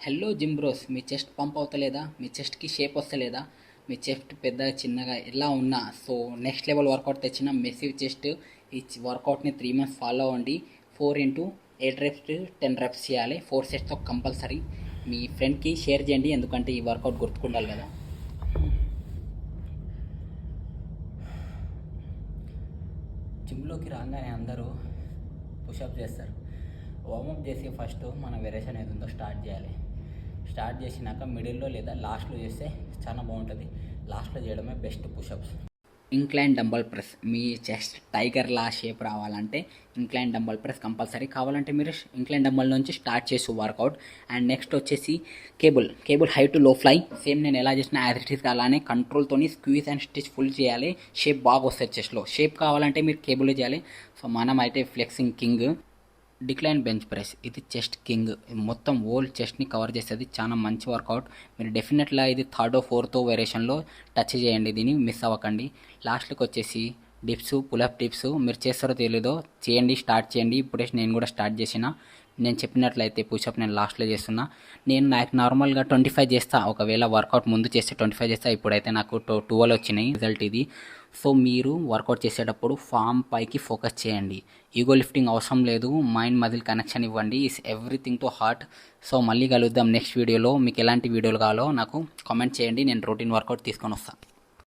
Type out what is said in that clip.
Hello gym bros, మీ chest pump అవుతలేదా? మీ చెస్ట్కి షేప్ వస్తలేదా? మీ చెస్ట్ పెద్దగా చిన్నగా ఎలా ఉన్నా సో నెక్స్ట్ లెవెల్ వర్కౌట్ తెచ్చిన మెసివ్ చెస్ట్ ఈ వర్కౌట్ని 3 మంత్స్ ఫాలో అవ్వండి. 4 into 8 reps 10 reps చేయాలి. 4 sets కంపల్సరీ. మీ ఫ్రెండ్కి షేర్ చేయండి, ఎందుకంటే ఈ వర్కౌట్ గుర్తుకుండాలి కదా. జిమ్లోకి రాగానే అందరూ పుషప్ చేస్తారు. వార్మప్ చేసి ఫస్ట్ మన వేరియేషన్ ఏది ఉందో స్టార్ట్ చేయాలి. స్టార్ట్ చేసినాక మిడిల్లో లేదా లాస్ట్లో చేస్తే చాలా బాగుంటుంది. లాస్ట్లో చేయడమే best pushups. Incline dumbbell press, మీ చెస్ట్ టైగర్లా షేప్ రావాలంటే ఇంక్లైన్ డంబల్ ప్రెస్ కంపల్సరీ. కావాలంటే మీరు ఇంక్లైన్ డంబల్ నుంచి స్టార్ట్ చేసి వర్కౌట్. అండ్ నెక్స్ట్ వచ్చేసి cable high to low fly. Same నేను ఎలా చేసిన యాజ్ ఇట్ ఈస్ అలానే కంట్రోల్తోని స్క్వీజ్ అండ్ స్టిచ్ ఫుల్ చేయాలి. షేప్ బాగా వస్తుంది చెస్ట్లో. షేప్ కావాలంటే మీరు కేబుల్ చేయాలి. సో మనం అయితే flexing king. Decline bench press, ఇది చెస్ట్ కింగ్. మొత్తం హోల్ చెస్ట్ని కవర్ చేస్తుంది. చాలా మంచి వర్కౌట్. మీరు డెఫినెట్గా ఇది 3rd or 4th వేరియేషన్లో టచ్ చేయండి, దీన్ని మిస్ అవ్వకండి. లాస్ట్కి వచ్చేసి డిప్స్, పులప్ డిప్స్. మీరు చేస్తారో తెలీదో చేయండి, స్టార్ట్ చేయండి. ఇప్పుడే నేను కూడా స్టార్ట్ చేసిన. నేను చెప్పినట్లయితే పుషప్ నేను లాస్ట్లో చేస్తున్నా. నేను నాకు నార్మల్గా 25 చేస్తా. ఒకవేళ వర్కౌట్ ముందు చేస్తే 25 చేస్తా. ఇప్పుడైతే నాకు 12 వచ్చినాయి రిజల్ట్ ఇది. సో మీరు వర్కౌట్ చేసేటప్పుడు ఫామ్ పైకి ఫోకస్ చేయండి. ఈగో లిఫ్టింగ్ అవసరం లేదు. మైండ్ మజిల్ కనెక్షన్ ఇవ్వండి. Is everything to heart. So మళ్ళీ కలుద్దాం నెక్స్ట్ వీడియోలో. మీకు ఎలాంటి వీడియోలు కావాలో నాకు కామెంట్ చేయండి. నేను రొటీన్ వర్కౌట్ తీసుకొని వస్తాను.